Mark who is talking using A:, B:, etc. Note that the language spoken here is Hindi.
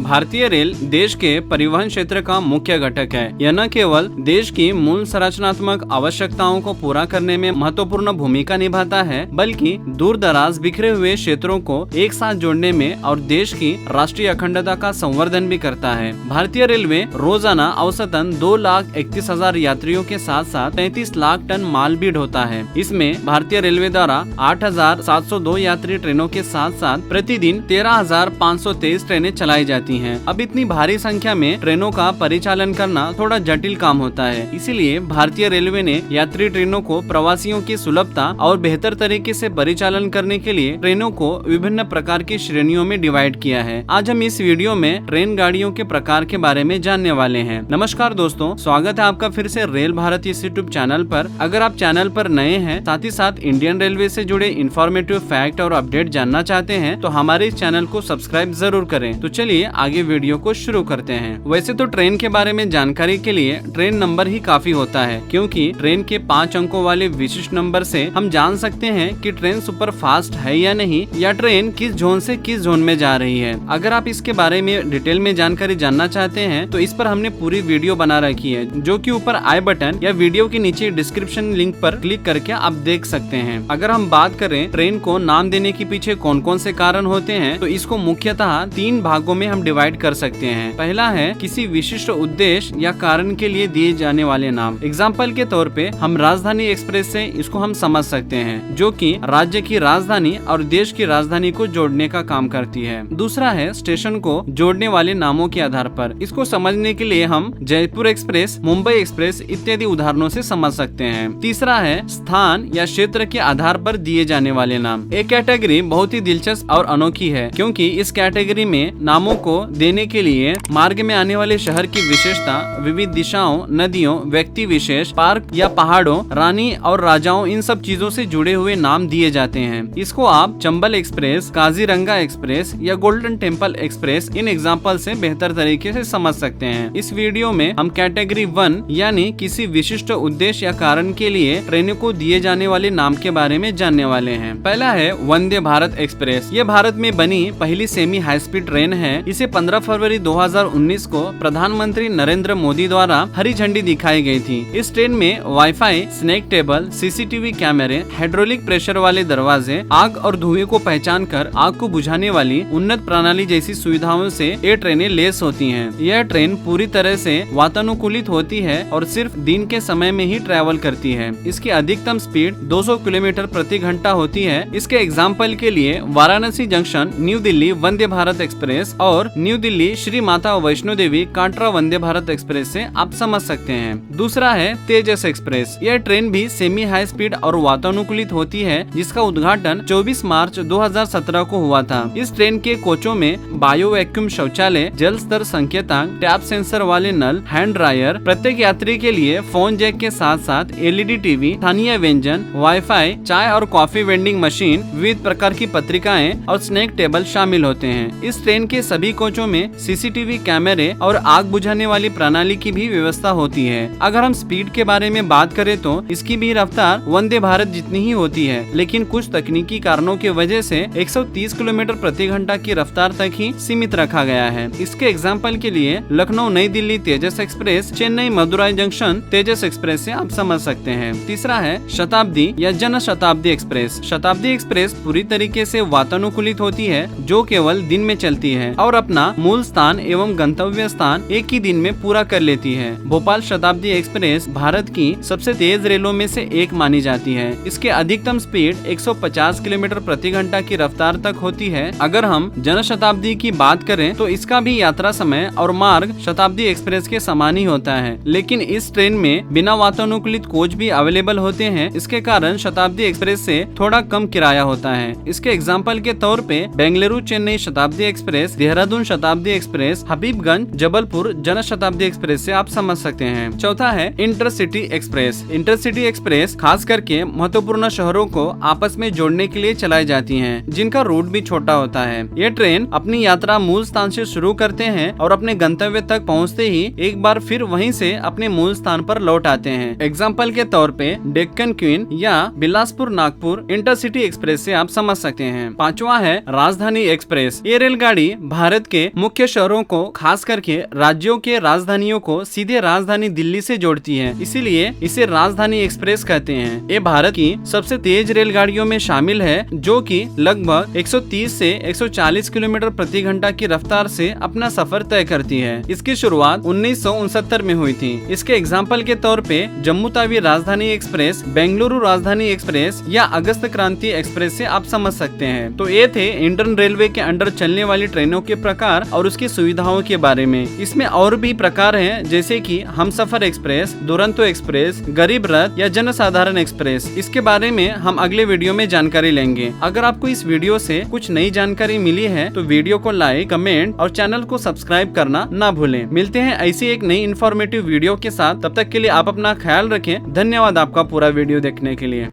A: भारतीय रेल देश के परिवहन क्षेत्र का मुख्य घटक है। यह न केवल देश की मूल संरचनात्मक आवश्यकताओं को पूरा करने में महत्वपूर्ण भूमिका निभाता है, बल्कि दूर दराज बिखरे हुए क्षेत्रों को एक साथ जोड़ने में और देश की राष्ट्रीय अखंडता का संवर्धन भी करता है। भारतीय रेलवे रोजाना औसतन 2,31,000 यात्रियों के साथ साथ 33 लाख टन माल भी ढोता है। इसमें भारतीय रेलवे द्वारा 8,702 यात्री ट्रेनों के साथ साथ प्रतिदिन 13,523 ट्रेनें चलाई जाती हैं। अब इतनी भारी संख्या में ट्रेनों का परिचालन करना थोड़ा जटिल काम होता है, इसीलिए भारतीय रेलवे ने यात्री ट्रेनों को प्रवासियों की सुलभता और बेहतर तरीके से परिचालन करने के लिए ट्रेनों को विभिन्न प्रकार की श्रेणियों में डिवाइड किया है। आज हम इस वीडियो में ट्रेन गाड़ियों के प्रकार के बारे में जानने वाले हैं। नमस्कार दोस्तों, स्वागत है आपका फिर से रेल भारत इस यूट्यूब चैनल पर। अगर आप चैनल पर नए हैं, साथ ही साथ इंडियन रेलवे से जुड़े इन्फॉर्मेटिव फैक्ट और अपडेट जानना चाहते हैं, तो हमारे इस चैनल को सब्सक्राइब जरूर करें। तो चलिए आगे वीडियो को शुरू करते हैं। वैसे तो ट्रेन के बारे में जानकारी के लिए ट्रेन नंबर ही काफी होता है, क्योंकि ट्रेन के 5 अंकों वाले विशिष्ट नंबर से हम जान सकते हैं कि ट्रेन सुपर फास्ट है या नहीं, या ट्रेन किस जोन से किस जोन में जा रही है। अगर आप इसके बारे में डिटेल में जानकारी जानना चाहते हैं तो इस पर हमने पूरी वीडियो बना रखी है, जो कि ऊपर आई बटन या वीडियो के नीचे डिस्क्रिप्शन लिंक पर क्लिक करके आप देख सकते हैं। अगर हम बात करें ट्रेन को नाम देने के पीछे कौन कौन से कारण होते हैं, तो इसको मुख्यतः 3 भागों में हम डिवाइड कर सकते हैं। पहला है किसी विशिष्ट उद्देश्य या कारण के लिए दिए जाने वाले नाम। एग्जाम्पल के तौर पे हम राजधानी एक्सप्रेस से इसको हम समझ सकते हैं, जो कि राज्य की राजधानी और देश की राजधानी को जोड़ने का काम करती है। दूसरा है स्टेशन को जोड़ने वाले नामों के आधार पर। इसको समझने के लिए हम जयपुर एक्सप्रेस, मुंबई एक्सप्रेस इत्यादि उदाहरणों से समझ सकते हैं। तीसरा है स्थान या क्षेत्र के आधार पर दिए जाने वाले नाम। एक कैटेगरी बहुत ही दिलचस्प और अनोखी है, क्योंकि इस कैटेगरी में नामों को देने के लिए मार्ग में आने वाले शहर की विशेषता, विविध दिशाओं, नदियों, व्यक्ति विशेष, पार्क या पहाड़ों, रानी और राजाओं, इन सब चीजों से जुड़े हुए नाम दिए जाते हैं। इसको आप चंबल एक्सप्रेस, काजीरंगा एक्सप्रेस या golden temple express in example से बेहतर तरीके से समझ सकते हैं। इस वीडियो में हम कैटेगरी 1 यानी किसी विशिष्ट उद्देश्य या कारण के लिए ट्रेनों को दिए जाने वाले नाम के बारे में जानने वाले हैं। पहला है वंदे भारत एक्सप्रेस। ये भारत में बनी पहली सेमी हाई स्पीड ट्रेन है। इसे 15 फरवरी 2019 को प्रधानमंत्री नरेंद्र मोदी द्वारा हरी झंडी दिखाई गई थी। इस ट्रेन में वाईफाई, स्नैक टेबल, सीसीटीवी कैमरे, हाइड्रोलिक प्रेशर वाले दरवाजे, आग और धुएं को पहचान कर आग को बुझाने वाली उन्नत प्रणाली जैसी सुविधाओं से ये ट्रेनें लेस होती हैं। यह ट्रेन पूरी तरह से वातानुकूलित होती है और सिर्फ दिन के समय में ही ट्रैवल करती है। इसकी अधिकतम स्पीड 200 किलोमीटर प्रति घंटा होती है। इसके एग्जाम्पल के लिए Varanasi junction new Delhi Vande Bharat express और न्यू दिल्ली श्री माता वैष्णो देवी काटरा वंदे भारत एक्सप्रेस से आप समझ सकते हैं। दूसरा है तेजस एक्सप्रेस। यह ट्रेन भी सेमी हाई स्पीड और वातानुकूलित होती है, जिसका उद्घाटन 24 मार्च 2017 को हुआ था। इस ट्रेन के कोचों में बायो वैक्यूम शौचालय, जल स्तर संकेतांक, टैप सेंसर वाले नल, हैंड ड्रायर, प्रत्येक यात्री के लिए फोन जैक के साथ साथ एलईडी टीवी, स्थानीय व्यंजन, वाईफाई, चाय और कॉफी वेंडिंग मशीन, विविध प्रकार की पत्रिकाएं और स्नैक टेबल शामिल होते हैं। इस ट्रेन के सभी कोचों में सीसीटीवी कैमरे और आग बुझाने वाली प्रणाली की भी व्यवस्था होती है। अगर हम स्पीड के बारे में बात करें तो इसकी भी रफ्तार वंदे भारत जितनी ही होती है, लेकिन कुछ तकनीकी कारणों की वजह से 130 किलोमीटर प्रति घंटा की रफ्तार तक ही सीमित रखा गया है। इसके एग्जाम्पल के लिए लखनऊ नई दिल्ली तेजस एक्सप्रेस, चेन्नई मदुराई जंक्शन तेजस एक्सप्रेस से आप समझ सकते हैं। तीसरा है शताब्दी या जन शताब्दी एक्सप्रेस। शताब्दी एक्सप्रेस पूरी तरीके से वातानुकूलित होती है, जो केवल दिन में चलती है और अपना मूल स्थान एवं गंतव्य स्थान एक ही दिन में पूरा कर लेती है। भोपाल शताब्दी एक्सप्रेस भारत की सबसे तेज रेलों में से एक मानी जाती है। इसके अधिकतम स्पीड 150 किलोमीटर प्रति घंटा की रफ्तार तक होती है। अगर हम जन शताब्दी की बात करें तो इसका भी यात्रा समय और मार्ग शताब्दी एक्सप्रेस के समान ही होता है, लेकिन इस ट्रेन में बिना वातानुकूलित कोच भी अवेलेबल होते हैं। इसके कारण शताब्दी एक्सप्रेस से थोड़ा कम किराया होता है। इसके एग्जाम्पल के तौर पे बेंगलुरु चेन्नई शताब्दी express, Dehradun Shatabdi express, Habibganj Jabalpur Jan Shatabdi express से आप समझ सकते हैं। चौथा है इंटरसिटी एक्सप्रेस। इंटरसिटी एक्सप्रेस खास करके महत्वपूर्ण शहरों को आपस में जोड़ने के लिए चलाई जाती हैं, जिनका रूट भी छोटा होता है। ये ट्रेन अपनी यात्रा मूल स्थान से शुरू करते हैं और अपने गंतव्य तक पहुंचते ही एक बार फिर वहीं से अपने मूल स्थान पर लौट आते हैं। एग्जाम्पल के तौर पे डेक्कन क्वीन या बिलासपुर नागपुर इंटरसिटी एक्सप्रेस से आप समझ सकते हैं। पांचवा है राजधानी एक्सप्रेस। ये रेलगाड़ी भारत के के मुख्य शहरों को, खास करके राज्यों के राजधानियों को सीधे राजधानी दिल्ली से जोड़ती है, इसीलिए इसे राजधानी एक्सप्रेस कहते हैं। ये भारत की सबसे तेज रेलगाड़ियों में शामिल है, जो कि लगभग 130 से 140 किलोमीटर प्रति घंटा की रफ्तार से अपना सफर तय करती है। इसकी शुरुआत 1969 में हुई थी। इसके एग्जाम्पल के तौर पे जम्मू तावी राजधानी एक्सप्रेस, बेंगलुरु राजधानी एक्सप्रेस या अगस्त क्रांति एक्सप्रेस से आप समझ सकते हैं। तो ये थे इंडियन रेलवे के अंडर चलने वाली ट्रेनों के प्रकार और उसकी सुविधाओं के बारे में। इसमें और भी प्रकार हैं, जैसे कि हमसफर एक्सप्रेस, दुरंतो एक्सप्रेस, गरीब रथ या जनसाधारण एक्सप्रेस। इसके बारे में हम अगले वीडियो में जानकारी लेंगे। अगर आपको इस वीडियो से कुछ नई जानकारी मिली है तो वीडियो को लाइक, कमेंट और चैनल को सब्सक्राइब करना ना भूलें। मिलते हैं ऐसी एक नई इन्फॉर्मेटिव वीडियो के साथ। तब तक के लिए आप अपना ख्याल रखें। धन्यवाद आपका पूरा वीडियो देखने के लिए।